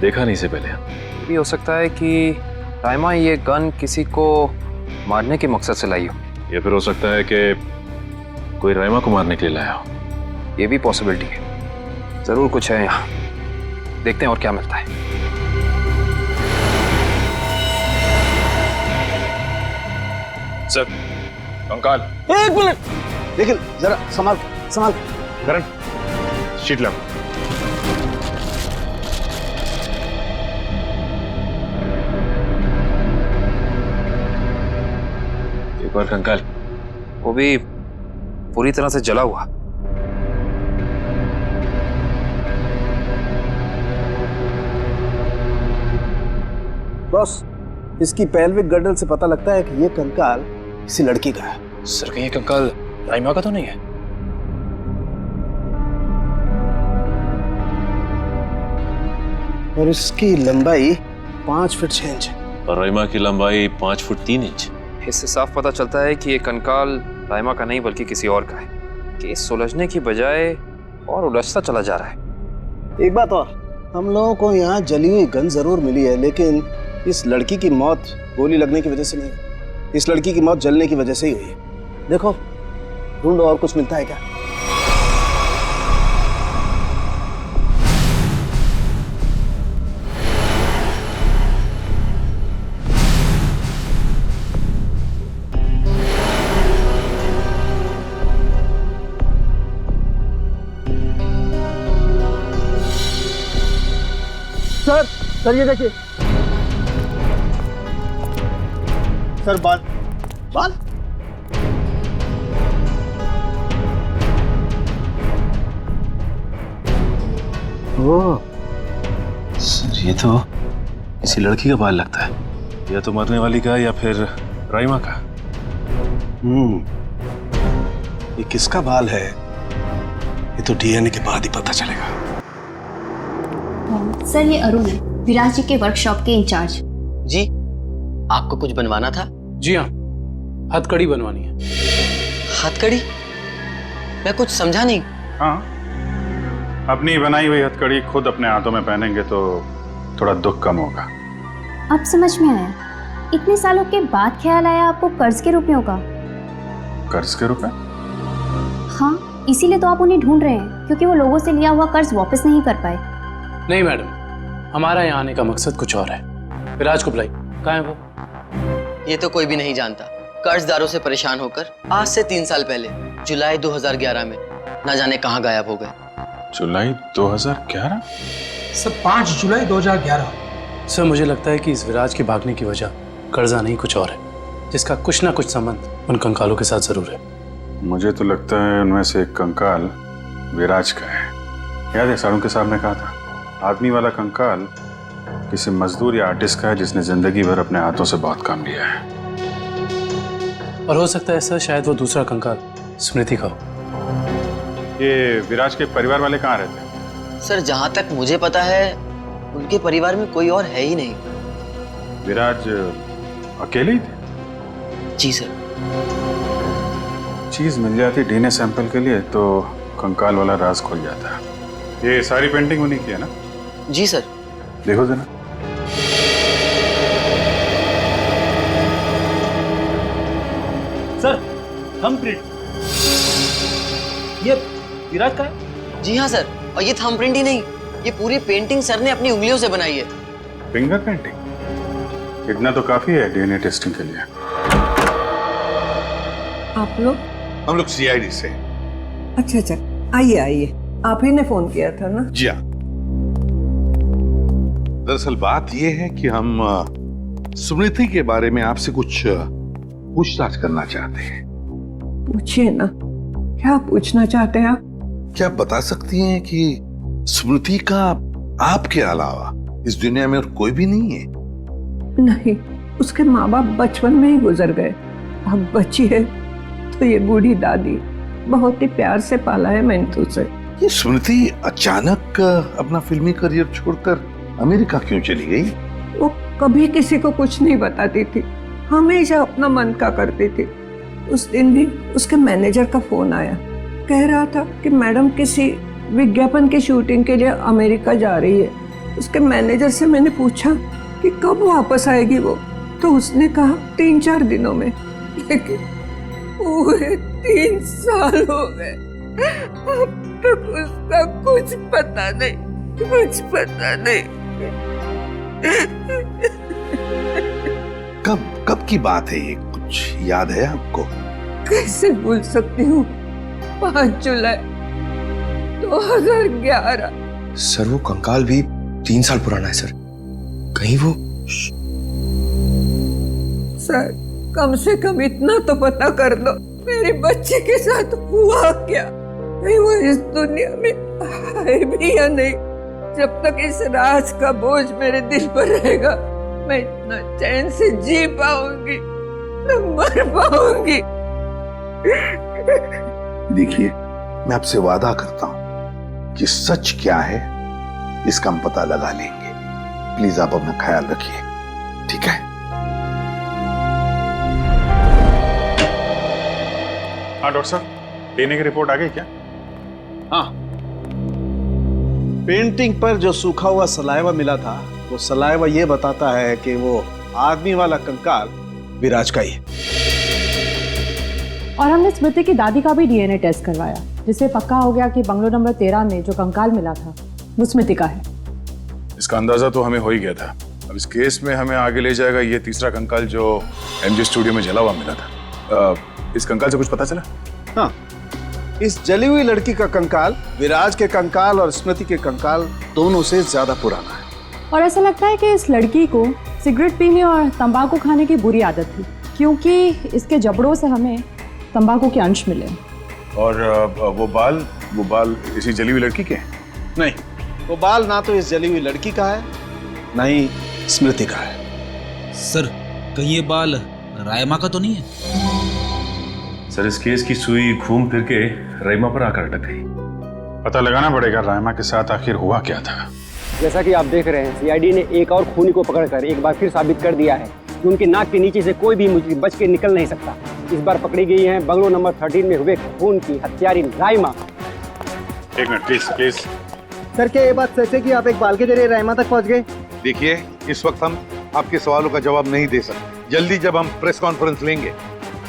देखा नहीं इसे पहले। ये भी हो सकता है कि राइमा ये गन किसी को मारने के मकसद से लाई हो, या फिर हो सकता है कि कोई राइमा को मारने के लिए लाया हो। ये भी पॉसिबिलिटी है। जरूर कुछ है यहाँ, देखते हैं और क्या मिलता है। सर, कंकाल। 1 मिनट निखिल, जरा संभाल संभाल। करण, शीट ला। एक बार कंकाल, वो भी पूरी तरह से जला हुआ। बॉस, इसकी पेल्विक गर्डल से पता लगता है कि ये कंकाल किसी लड़की का है। सर, कहीं ये कंकाल राइमा का तो नहीं है? और इसकी लंबाई 5 फीट 6 इंच है। और राइमा की लंबाई 5 फुट 3 इंच। इससे साफ पता चलता है कि ये कंकाल राइमा का नहीं बल्कि किसी और का है। केस सुलझने की बजाय और उलझता चला जा रहा है। एक बात और, हम लोगों को यहाँ जली हुई गन जरूर मिली है, लेकिन इस लड़की की मौत गोली लगने की वजह से नहीं, इस लड़की की मौत जलने की वजह से ही हुई है। देखो, ढूंढो और कुछ मिलता है क्या। सर ये देखिए सर, बाल बाल। ओह सर, ये तो किसी लड़की का बाल लगता है, या तो मरने वाली का या फिर राइमा का। ये किसका बाल है ये तो डीएनए के बाद ही पता चलेगा। सर, ये अरुण है, विराज जी के वर्कशॉप के इंचार्ज। जी, आपको कुछ बनवाना था? जी हाँ, हथकड़ी बनवानी है। हथकड़ी? मैं कुछ समझा नहीं। हाँ, अपनी बनाई हुई हथकड़ी खुद अपने हाथों में पहनेंगे तो थोड़ा दुख कम होगा। अब समझ में आया, इतने सालों के बाद ख्याल आया आपको कर्ज के रुपयों का। कर्ज के रुपए? हाँ, इसीलिए तो आप उन्हें ढूंढ रहे हैं, क्योंकि वो लोगों से लिया हुआ कर्ज वापस नहीं कर पाए। नहीं मैडम, हमारा यहाँ आने का मकसद कुछ और है। विराज को बुलाई, कहाँ है वो? ये तो कोई भी नहीं जानता। कर्जदारों से परेशान होकर आज से 3 साल पहले जुलाई 2011 में न जाने कहाँ गायब हो गए। जुलाई 2011? सर, 5 जुलाई 2011। सर, मुझे लगता है कि इस विराज के भागने की वजह कर्जा नहीं कुछ और है, जिसका कुछ ना कुछ संबंध उन कंकालों के साथ जरूर है। मुझे तो लगता है उनमें से एक कंकाल विराज का है। याद है सारुण के साहब ने कहा था, आदमी वाला कंकाल किसी मजदूर या आर्टिस्ट का है जिसने जिंदगी भर अपने हाथों से बहुत काम लिया है। और हो सकता है सर शायद वो दूसरा कंकाल स्मृति का हो। ये विराज के परिवार वाले कहाँ रहते हैं? सर जहां तक मुझे पता है उनके परिवार में कोई और है ही नहीं। विराज अकेले ही थे? जी सर। चीज मिल जाती डीएनए सैंपल के लिए तो कंकाल वाला राज खुल जाता। ये सारी पेंटिंग उन्हीं की है ना? जी सर। देखो जरा। सर थंबप्रिंट ये विराज का है? जी हाँ सर, और ये थंबप्रिंट ही नहीं, ये पूरी पेंटिंग सर ने अपनी उंगलियों से बनाई है। Finger painting? इतना तो काफी है डीएनए टेस्टिंग के लिए। आप लोग? हम लोग सीआईडी से। अच्छा अच्छा, आइए आइए, आप ही ने फोन किया था ना? जी हाँ। दरअसल बात यह है कि हम स्मृति के बारे में आपसे कुछ पूछताछ करना चाहते हैं। पूछिए ना, क्या पूछना चाहते हैं आप? क्या आप बता सकती हैं कि स्मृति का आपके अलावा इस दुनिया में और कोई भी नहीं है? नहीं, उसके माँ बाप बचपन में ही गुजर गए। अब बची है तो ये बूढ़ी दादी, बहुत ही प्यार से पाला है मैंने उसे। ये स्मृति अचानक अपना फिल्मी करियर छोड़कर अमेरिका क्यों चली गई? वो कभी किसी को कुछ नहीं बताती थी, हमेशा अपना मन का करती थी। उस दिन भी उसके मैनेजर का फोन आया, कह रहा था कि मैडम किसी विज्ञापन की शूटिंग के लिए अमेरिका जा रही है। उसके मैनेजर से मैंने पूछा कि कब वापस आएगी वो, तो उसने कहा 3-4 दिनों में। लेकिन पूरे 3 साल हो गए, अब तक उसका कुछ पता नहीं, कुछ पता नहीं। कब की बात है ये, कुछ याद है आपको? कैसे भूल सकती हूँ, 5 जुलाई 2011। सर वो कंकाल भी 3 साल पुराना है सर। कहीं वो सर कम से कम इतना तो पता कर लो, मेरी बच्ची के साथ हुआ क्या? कहीं वो इस दुनिया में है भी या नहीं? जब तक इस राज का बोझ मेरे दिल पर रहेगा, मैं इतना चैन से जी पाऊंगी, न मर पाऊंगी। देखिए, मैं आपसे वादा करता हूं कि सच क्या है इसका हम पता लगा लेंगे। प्लीज आप अपना ख्याल रखिए, ठीक है? हाँ डॉक्टर साहब, डीएनए की रिपोर्ट आ गई क्या? हाँ, पेंटिंग पर जो सूखा हुआ सलाइवा मिला था, वो सलाइवा ये बताता है कि वो आदमी वाला कंकाल विराज का ही है। और हमने स्मृति की दादी का भी डीएनए टेस्ट करवाया, जिससे पक्का हो गया कि बंगलो नंबर 13 में जो कंकाल मिला था वो स्मृति का है। इसका अंदाजा तो हमें हो ही गया था। अब इस केस में हमें आगे ले जाएगा ये तीसरा कंकाल जो एमजी स्टूडियो में जला हुआ मिला था। इस कंकाल से कुछ पता चला? हाँ, इस जली हुई लड़की का कंकाल विराज के कंकाल और स्मृति के कंकाल दोनों से ज्यादा पुराना है। और ऐसा लगता है कि इस लड़की को सिगरेट पीने और तंबाकू खाने की बुरी आदत थी, क्योंकि इसके जबड़ों से हमें तंबाकू के अंश मिले। और वो बाल इसी जली हुई लड़की के हैं? नहीं, वो बाल ना तो इस जली हुई लड़की का है, ना ही स्मृति का है। सर कहीं ये बाल रायमा का तो नहीं है? सर इस केस की सुई घूम फिर के रायमा पर आकर अटक गई। पता लगाना पड़ेगा रायमा के साथ आखिर हुआ क्या था। जैसा कि आप देख रहे हैं, सीआईडी ने एक और खूनी को पकड़कर एक बार फिर साबित कर दिया है कि उनके नाक के नीचे से कोई भी मुझे बच के निकल नहीं सकता। इस बार पकड़ी गई है बंगलो नंबर 13 में हुए खून की हत्यारी रायमा। एक मिनट प्लीज। सर क्या ये बात सच है कि आप एक बाल के जरिए रायमा तक पहुंच गए? देखिए, इस वक्त हम आपके सवालों का जवाब नहीं दे सकते। जल्दी जब हम प्रेस कॉन्फ्रेंस लेंगे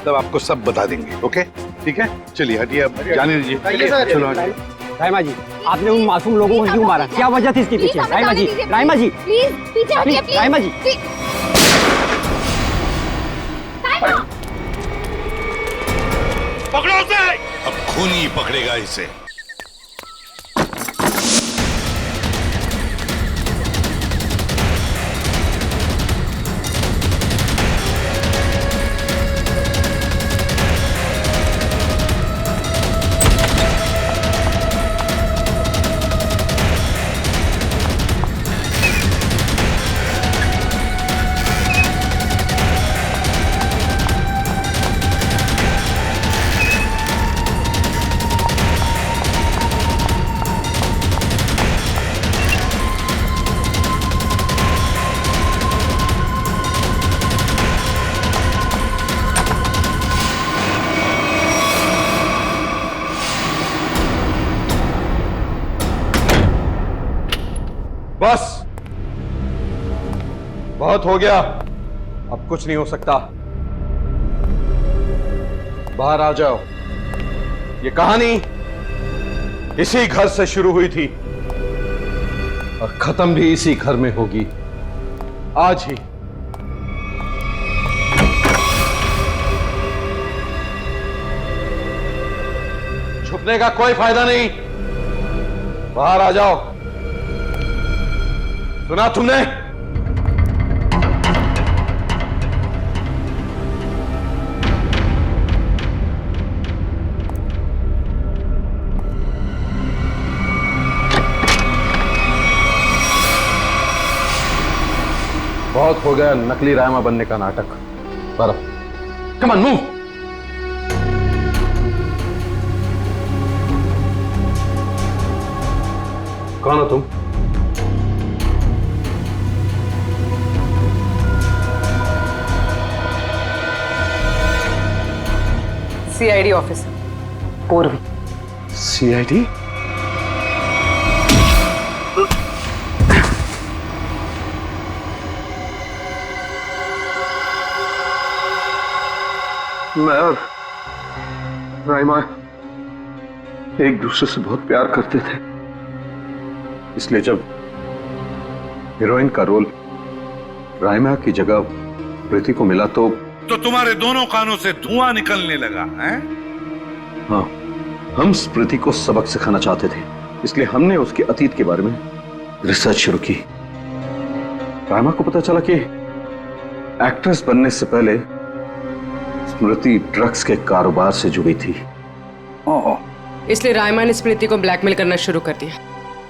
तब आपको सब बता देंगे। ओके, ठीक है? चलिए हटिए, अब जाने दीजिए। चलो हटिए। रायमा जी, आपने उन मासूम लोगों को क्यों मारा? क्या वजह थी इसके पीछे? रायमा जी, रायमा जी, प्लीज पीछे हटिए, प्लीज। रायमा जी, पकड़ो उसे। अब खूनी पकड़ेगा इसे। बस, बहुत हो गया, अब कुछ नहीं हो सकता। बाहर आ जाओ। ये कहानी इसी घर से शुरू हुई थी और खत्म भी इसी घर में होगी, आज ही। छुपने का कोई फायदा नहीं, बाहर आ जाओ। सुना तुमने? बहुत हो गया नकली रायमा बनने का नाटक। पर कम ऑन, मूव। कौन हो तुम? सीआईडी ऑफिसर पूर्वी। सीआईडी? मैं और राइमा एक दूसरे से बहुत प्यार करते थे, इसलिए जब हीरोइन का रोल राइमा की जगह प्रीति को मिला तो तुम्हारे दोनों कानों से धुआं निकलने लगा है? हाँ, हम स्मृति को सबक सिखाना चाहते थे, इसलिए हमने उसके अतीत के बारे में रिसर्च शुरू की। राइमा को पता चला कि एक्ट्रेस बनने से पहले स्मृति ड्रग्स के कारोबार से जुड़ी थी। इसलिए रायमा ने स्मृति को ब्लैकमेल करना शुरू कर दिया।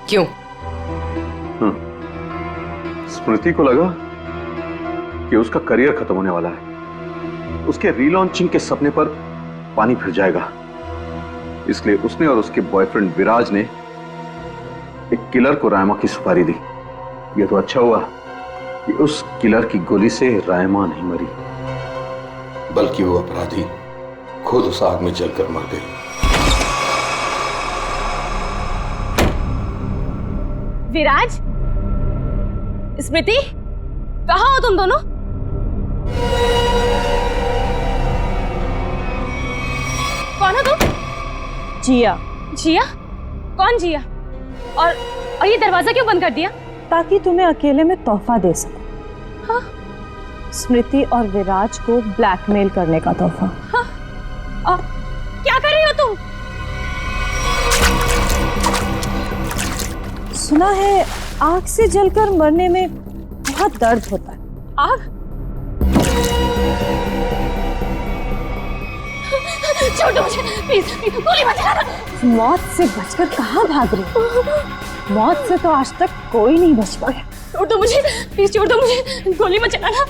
क्यों? स्मृति को लगा कि उसका करियर खत्म होने वाला है, उसके रीलॉन्चिंग के सपने पर पानी फिर जाएगा, इसलिए उसने और उसके बॉयफ्रेंड विराज ने एक किलर को रायमा की सुपारी दी। यह तो अच्छा हुआ कि उस किलर की गोली से रायमा नहीं मरी, बल्कि वो अपराधी खुद उस आग में जलकर मर गई। विराज, स्मृति, कहाँ हो तुम दोनों? कौन हो तुम? जिया। जिया? कौन जिया? और ये दरवाजा क्यों बंद कर दिया? ताकि तुम्हें अकेले में तोहफा दे सकूं। हाँ? स्मृति और विराज को ब्लैकमेल करने का तोहफा। हाँ? क्या कर रही हो तुम? सुना है आग से जलकर मरने में बहुत दर्द होता है। आग? छोड़ दो मुझे, प्लीज, गोली मत चलाना। मौत से बचकर कहाँ भाग रही हो? मौत से तो आज तक कोई नहीं बच पाया। छोड़ दो मुझे, प्लीज छोड़ दो मुझे, गोली मत चलाना,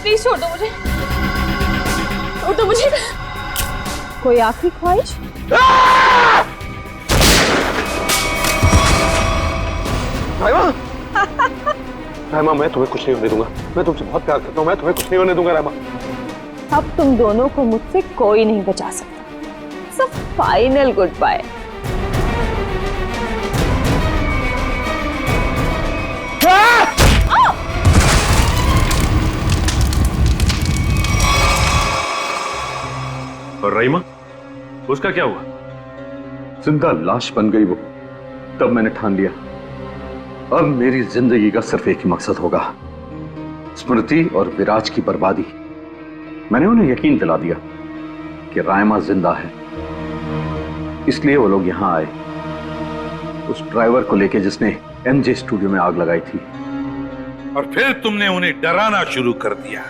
प्लीज छोड़ दो मुझे, छोड़ दो मुझे। कोई आखिरी ख्वाहिश? रायमा, रायमा, मैं तुम्हें कुछ नहीं होने दूंगा। मैं तुमसे बहुत प्यार करता हूँ, मैं तुम्हें कुछ नहीं होने दूंगा रायमा। अब तुम दोनों को मुझसे कोई नहीं बचा सकता। सब फाइनल गुड बाय। और रहीमा, उसका क्या हुआ? जिंदा लाश बन गई वो। तब मैंने ठान लिया, अब मेरी जिंदगी का सिर्फ एक ही मकसद होगा, स्मृति और विराज की बर्बादी। मैंने उन्हें यकीन दिला दिया कि रायमा जिंदा है, इसलिए वो लोग यहां आए, उस ड्राइवर को लेके जिसने एमजे स्टूडियो में आग लगाई थी। और फिर तुमने उन्हें डराना शुरू कर दिया,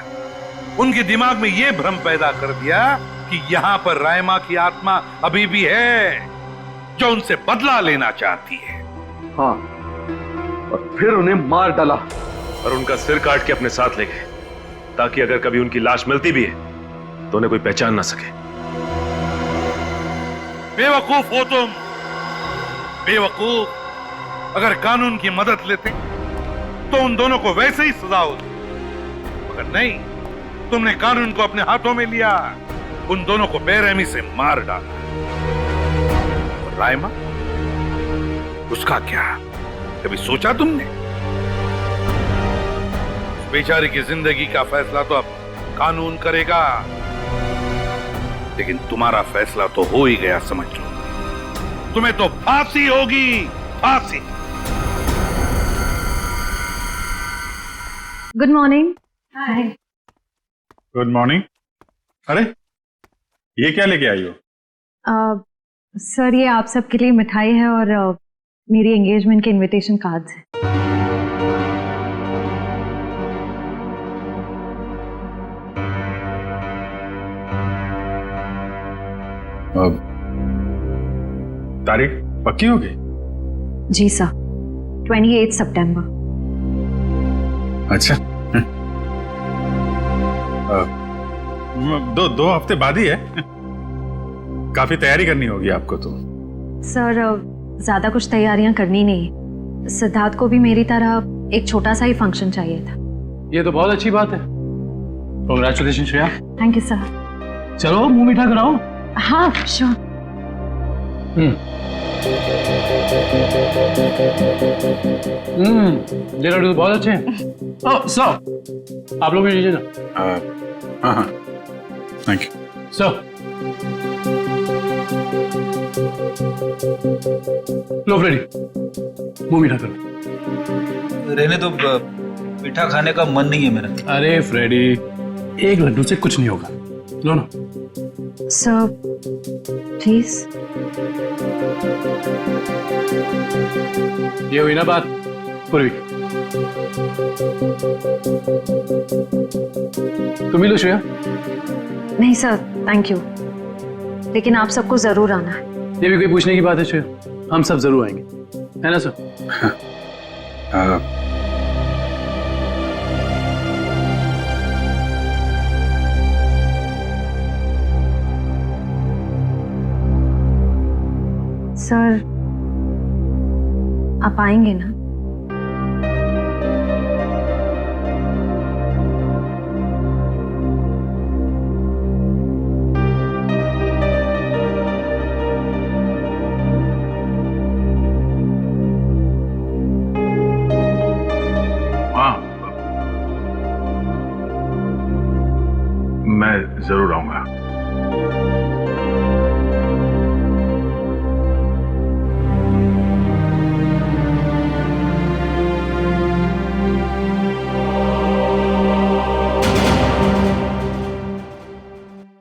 उनके दिमाग में यह भ्रम पैदा कर दिया कि यहां पर रायमा की आत्मा अभी भी है, जो उनसे बदला लेना चाहती है। हाँ, और फिर उन्हें मार डाला और उनका सिर काट के अपने साथ ले गए, ताकि अगर कभी उनकी लाश मिलती भी है तो उन्हें कोई पहचान ना सके। बेवकूफ हो तुम, बेवकूफ। अगर कानून की मदद लेते तो उन दोनों को वैसे ही सजा होती, मगर नहीं, तुमने कानून को अपने हाथों में लिया, उन दोनों को बेरहमी से मार डाला। और रायमा, उसका क्या? कभी सोचा तुमने? बेचारे की जिंदगी का फैसला तो अब कानून करेगा, लेकिन तुम्हारा फैसला तो हो ही गया, समझ लो। तुम्हें तो फांसी होगी, फांसी। Good morning. Hi. Good morning. अरे ये क्या लेके आई हो? सर ये आप सबके लिए मिठाई है और मेरी एंगेजमेंट के इनविटेशन कार्ड्स हैं। तारीख पक्की हो गई? जी सर, 28 सितंबर। अच्छा। दो हफ्ते बाद ही है। काफी तैयारी करनी होगी आपको तो। सर ज्यादा कुछ तैयारियां करनी नहीं, सिद्धार्थ को भी मेरी तरह एक छोटा सा ही फंक्शन चाहिए था। ये तो बहुत अच्छी बात है। Congratulation Shreya. Thank you sir. चलो मुंह मीठा कराओ। हाँ श्योर। ये लड्डू तो बहुत अच्छे हैं। सर आप लोग भी लीजिए ना। हाँ हाँ थैंक यू सर। लो फ्रेडी, मुंह मीठा करो। रहने तो मीठा खाने का मन नहीं है मेरा। अरे फ्रेडी, एक लड्डू से कुछ नहीं होगा, लो ना। Sir please. ये हुई ना बात पूर्वी। तुम ही लो श्रेया। नहीं सर थैंक यू, लेकिन आप सबको जरूर आना है। ये भी कोई पूछने की बात है श्रेया? हम सब जरूर आएंगे, है ना सर? सर आप आएंगे ना? मैं जरूर आऊंगा।